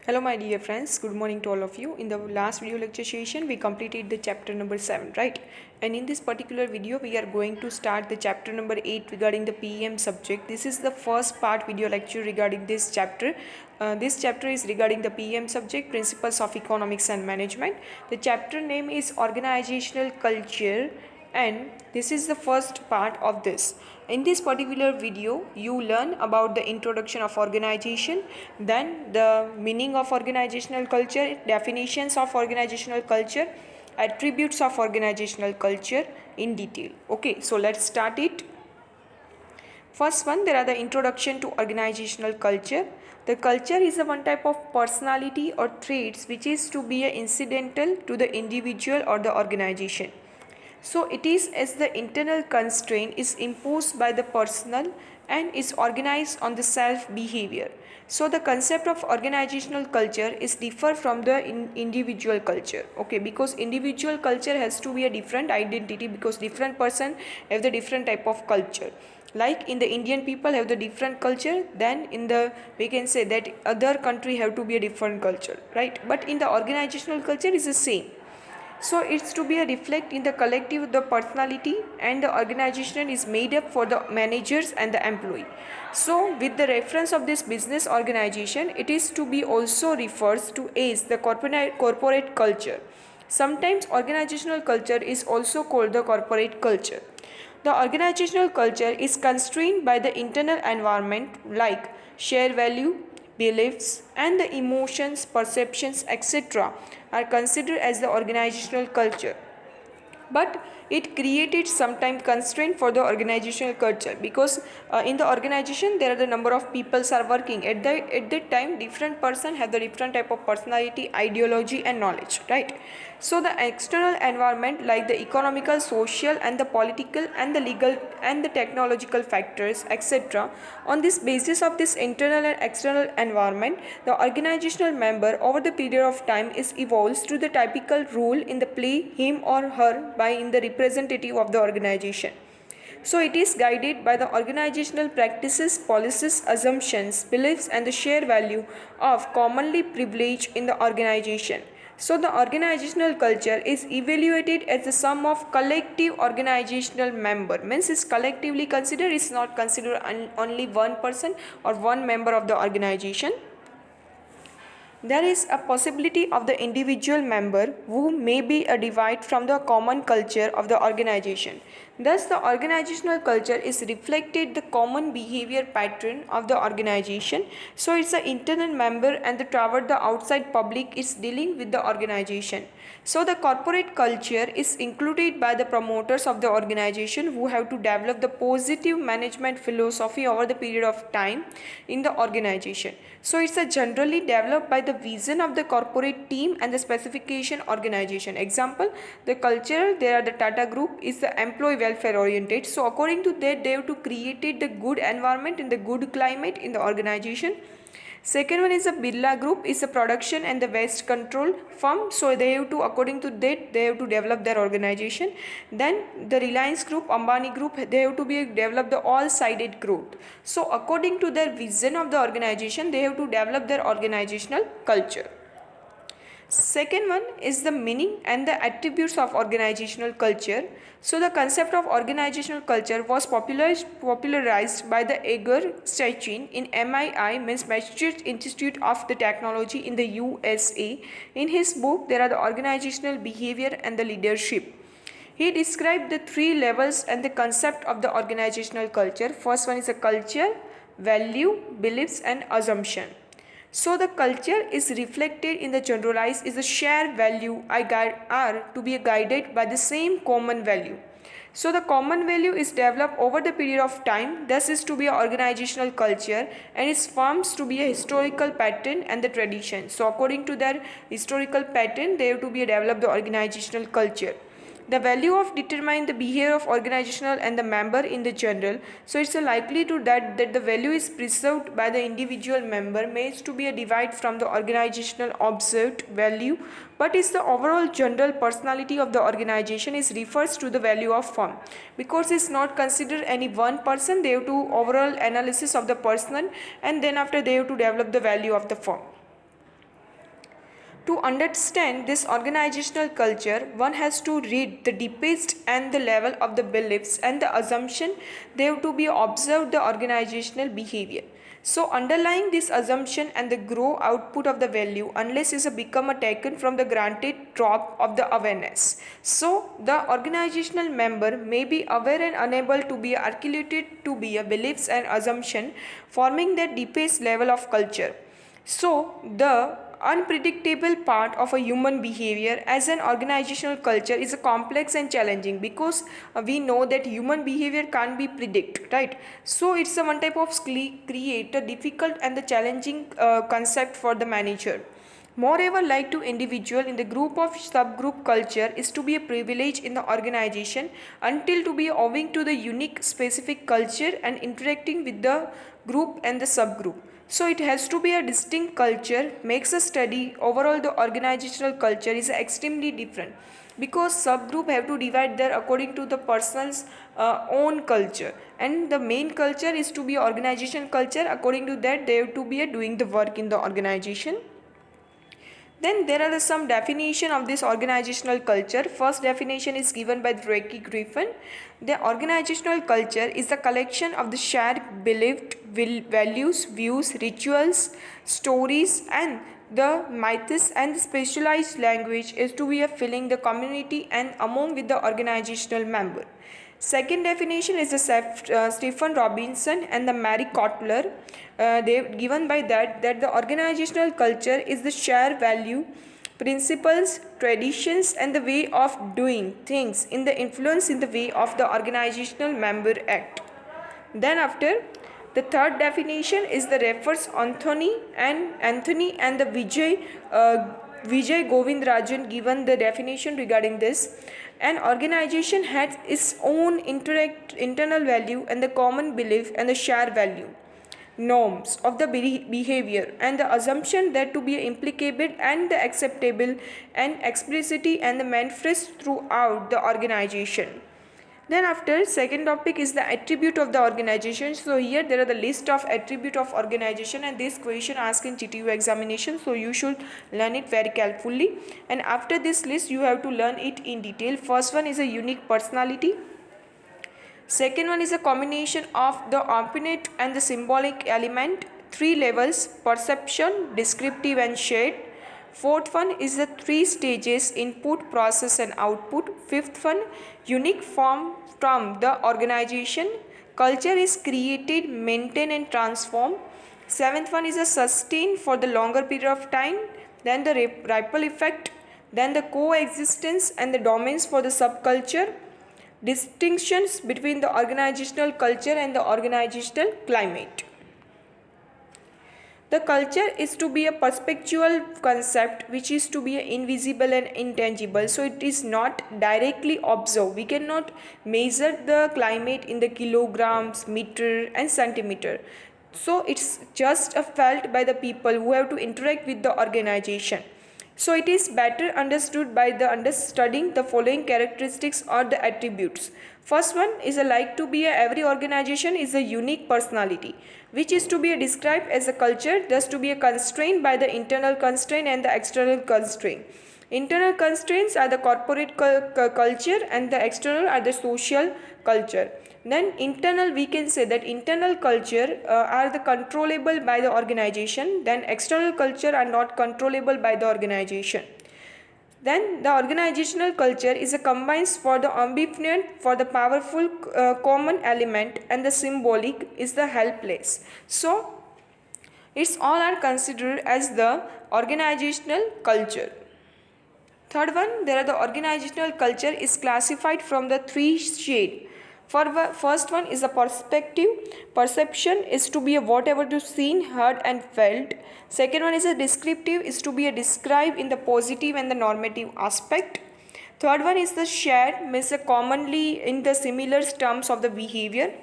Hello my dear friends, good morning to all of you. In the last video lecture session we completed the chapter number 7, right? And in this particular video we are going to start the chapter number 8 regarding the PEM subject. This is the first part video lecture regarding this chapter. This chapter is regarding the PEM subject, Principles of Economics and Management. The chapter name is Organizational Culture, and this is the first part of this. In this particular video you learn about the introduction of organization, then the meaning of organizational culture, definitions of organizational culture, attributes of organizational culture in detail. Okay, so let's start it. First one, there are the introduction to organizational culture. The culture is a one type of personality or traits which is to be incidental to the individual or the organization. So it is as the internal constraint is imposed by the personal and is organized on the self behavior. So the concept of organizational culture is differ from the individual culture. Okay, because individual culture has to be a different identity because different person have the different type of culture. Like in the Indian people have the different culture, then in the we can say that other country have to be a different culture, right? But in the organizational culture is the same. So it's to be a reflect in the collective the personality, and the organization is made up for the managers and the employee. So with the reference of this business organization, it is to be also refers to as the corporate culture. Sometimes organizational culture is also called the corporate culture. The organizational culture is constrained by the internal environment like share value, beliefs, and the emotions, perceptions, etc. are considered as the organizational culture. But it created sometime constraint for the organizational culture because in the organization there are the number of people are working at that time. Different person have the different type of personality, ideology, and knowledge, right? So the external environment like the economical, social, and the political, and the legal, and the technological factors, etc. On this basis of this internal and external environment, the organizational member over the period of time is evolves to the typical role in the play him or her by in the representative of the organization. So it is guided by the organizational practices, policies, assumptions, beliefs, and the share value of commonly privilege in the organization. So the organizational culture is evaluated as the sum of collective organizational member. Means is collectively considered, is not considered only one person or one member of the organization. There is a possibility of the individual member who may be a divide from the common culture of the organization. Thus, the organizational culture is reflected the common behavior pattern of the organization. So, it's the internal member and the toward the outside public is dealing with the organization. So, the corporate culture is included by the promoters of the organization who have to develop the positive management philosophy over the period of time in the organization. So, it's a generally developed by the vision of the corporate team and the specification organization. Example, the culture, there are the Tata Group is the employee welfare oriented. So, according to that, they have to create the good environment and the good climate in the organization. Second one is the Birla Group is the production and the waste control firm. So they have to, according to that, they have to develop their organization. Then the Reliance Group, Ambani Group, they have to be develop the all-sided growth. So according to their vision of the organization, they have to develop their organizational culture. Second one is the meaning and the attributes of organizational culture. So the concept of organizational culture was popularized by the Edgar Stechin in MII, means Massachusetts Institute of the Technology in the USA. In his book, there are the organizational behavior and the leadership. He described the three levels and the concept of the organizational culture. First one is a culture, value, beliefs, and assumption. So the culture is reflected in the generalized is the shared value are to be guided by the same common value. So the common value is developed over the period of time, thus is to be an organizational culture, and it forms to be a historical pattern and the tradition. So according to their historical pattern, they have to be developed the organizational culture. The value of determine the behavior of organizational and the member in the general. So it's a likely to that the value is preserved by the individual member may to be a divide from the organizational observed value, but is the overall general personality of the organization is refers to the value of firm. Because it's not considered any one person, they have to overall analysis of the person, and then after they have to develop the value of the firm. To understand this organizational culture, one has to read the deepest and the level of the beliefs and the assumption they have to be observed the organizational behavior. So underlying this assumption and the grow output of the value unless is a become a taken from the granted drop of the awareness. So the organizational member may be aware and unable to be articulated to be a beliefs and assumption forming the deepest level of culture. So the unpredictable part of a human behavior as an organizational culture is a complex and challenging because we know that human behavior can't be predicted, right? So it's a one type of create a difficult and the challenging concept for the manager. Moreover, like to individual in the group of subgroup culture is to be a privilege in the organization until to be owing to the unique specific culture and interacting with the group and the subgroup. So it has to be a distinct culture makes a study overall the organizational culture is extremely different because subgroup have to divide their according to the person's own culture, and the main culture is to be organization culture. According to that they have to be doing the work in the organization. Then there are some definition of this organizational culture. First definition is given by Ricky Griffin. The organizational culture is the collection of the shared believed values, views, rituals, stories and the myths and the specialized language is to be a filling the community and among with the organizational member. Second definition is the Stephen Robinson and the Mary Kotler. They given by that the organizational culture is the shared value, principles, traditions and the way of doing things in the influence in the way of the organizational member act. Then after the third definition is the refers Anthony and the Vijay Govindrajan given the definition regarding this. An organization has its own internal value and the common belief and the shared value, norms of the behavior and the assumption that to be implicable and the acceptable and explicitity and the manifest throughout the organization. Then after second topic is the attribute of the organization. So here there are the list of attribute of organization and this question asked in GTU examination. So you should learn it very carefully, and after this list you have to learn it in detail. First one is a unique personality. Second one is a combination of the opinate and the symbolic element. 3 levels: perception, descriptive and shared. Fourth one is the 3 stages: input, process and output. Fifth one, unique form from the organization. Culture is created, maintained and transformed. Seventh one is a sustained for the longer period of time. Then the ripple effect. Then the coexistence and the domains for the subculture. Distinctions between the organizational culture and the organizational climate. The culture is to be a perspectual concept which is to be invisible and intangible. So it is not directly observed. We cannot measure the climate in the kilograms, meter and centimeter. So it's just felt by the people who have to interact with the organization. So it is better understood by the studying the following characteristics or the attributes. First one is to be every organization is a unique personality, which is to be described as a culture, thus to be constrained by the internal constraint and the external constraint. Internal constraints are the corporate culture and the external are the social culture. Then internal, we can say that internal culture are the controllable by the organization, then external culture are not controllable by the organization. Then the organizational culture is a combines for the ambivalent for the powerful common element and the symbolic is the helpless. So it's all are considered as the organizational culture. Third one, there are the organizational culture is classified from the 3 shades. First one is a perspective. Perception is to be a whatever to seen, heard and felt. Second one is a descriptive, is to be a describe in the positive and the normative aspect. Third one is the shared, means commonly in the similar terms of the behavior.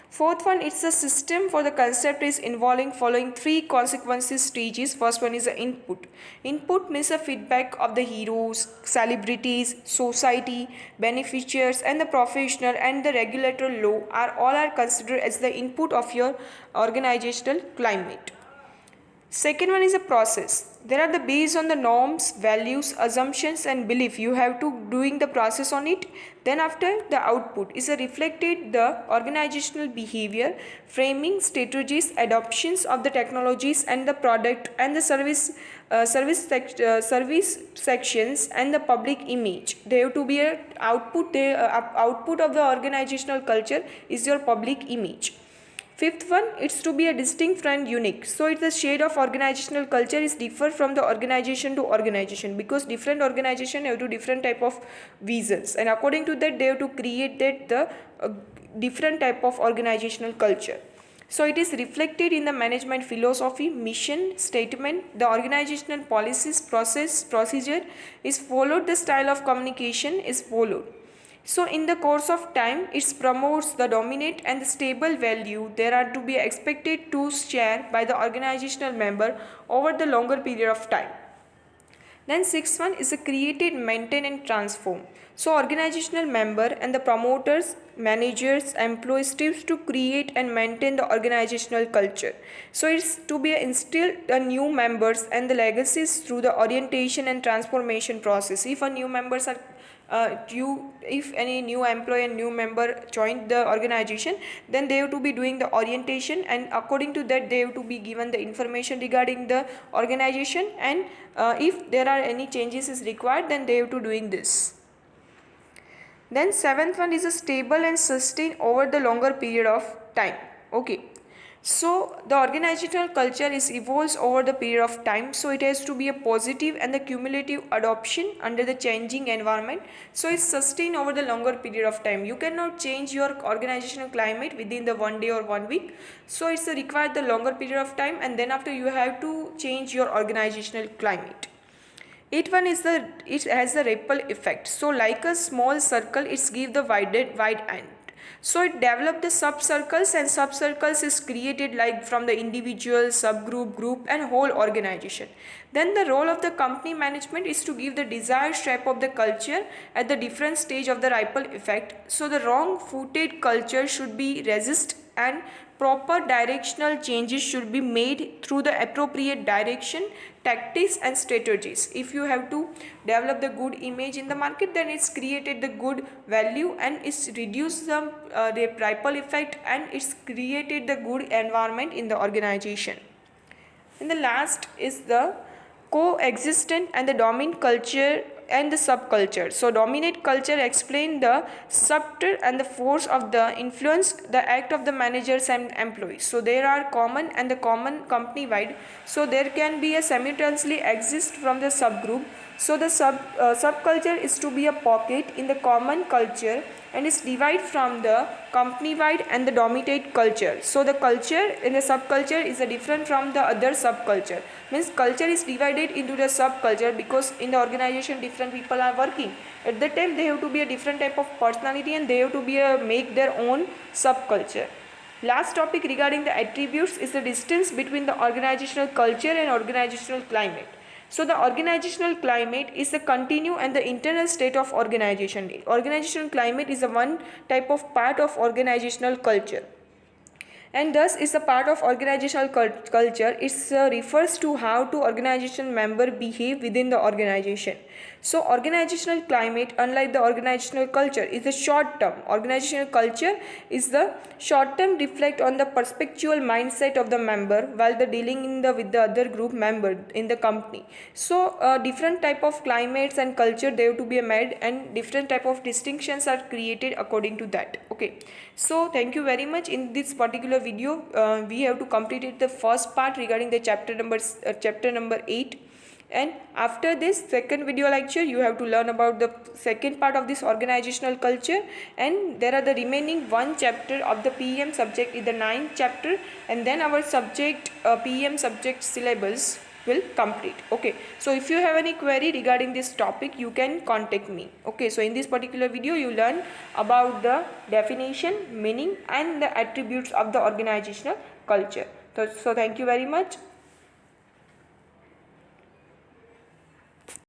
Fourth one, it's a system for the concept is involving following 3 consequences stages. First one is the input. Input means a feedback of the heroes, celebrities, society, beneficiaries and the professional and the regulatory law are all considered as the input of your organizational climate. Second one is a process. There are the based on the norms, values, assumptions and belief. You have to doing the process on it. Then after the output is a reflected the organizational behavior, framing strategies, adoptions of the technologies and the product and the service sections and the public image. They have to be a output. Output of the organizational culture is your public image. Fifth one, it's to be a distinct and unique. So it's the shade of organizational culture is differ from the organization to organization, because different organization have to different type of visions, and according to that they have to create that the different type of organizational culture. So it is reflected in the management philosophy, mission, statement, the organizational policies, procedure is followed, the style of communication is followed. So in the course of time, it promotes the dominant and the stable value there are to be expected to share by the organizational member over the longer period of time. Then sixth one is a created, maintain and transform. So organizational member and the promoters, managers, employees strives to create and maintain the organizational culture. So it's to be instilled the new members and the legacies through the orientation and transformation process. If a new members are if any new employee and new member join the organization, then they have to be doing the orientation, and according to that they have to be given the information regarding the organization, and if there are any changes is required, then they have to doing this. Then seventh one is a stable and sustain over the longer period of time. Okay. So the organizational culture is evolves over the period of time, so it has to be a positive and the cumulative adoption under the changing environment. So it's sustained over the longer period of time. You cannot change your organizational climate within the 1 day or 1 week. So it's required the longer period of time, and then after you have to change your organizational climate. Eighth one is it has the ripple effect. So like a small circle, it's give the wide end. So it developed the sub-circles, and sub-circles is created like from the individual, subgroup, group and whole organization. Then the role of the company management is to give the desired shape of the culture at the different stage of the ripple effect. So the wrong-footed culture should be resist, and proper directional changes should be made through the appropriate direction, tactics and strategies. If you have to develop the good image in the market, then it's created the good value and it's reduced the ripple effect, and it's created the good environment in the organization. And the last is the coexistent and the dominant culture and the subculture. So dominant culture explain the subtle and the force of the influence, the act of the managers and employees. So there are common and the common company wide. So there can be a simultaneously exist from the subgroup. So the subculture is to be a pocket in the common culture, and is divided from the company wide and the dominant culture. So the culture in the subculture is a different from the other subculture. Means culture is divided into the subculture because in the organization different people are working. At that time they have to be a different type of personality, and they have to be make their own subculture. Last topic regarding the attributes is the distance between the organizational culture and organizational climate. So the organizational climate is the continue and the internal state of organization. Organizational climate is a one type of part of organizational culture, and thus is a part of organizational culture. It refers to how to organization member behave within the organization. So organizational climate, unlike the organizational culture, is the short term. Organizational culture is the short term reflect on the perspectual mindset of the member while the dealing with the other group member in the company. So different type of climates and culture they have to be made, and different type of distinctions are created according to that. Okay, so thank you very much. In this particular video we have to complete the first part regarding the chapter number 8, and after this second video lecture you have to learn about the second part of this organizational culture, and there are the remaining one chapter of the PEM subject in the 9th chapter, and then our subject PEM subject syllabus will complete. Okay, so if you have any query regarding this topic you can contact me. Okay, so in this particular video you learn about the definition, meaning and the attributes of the organizational culture. So thank you very much.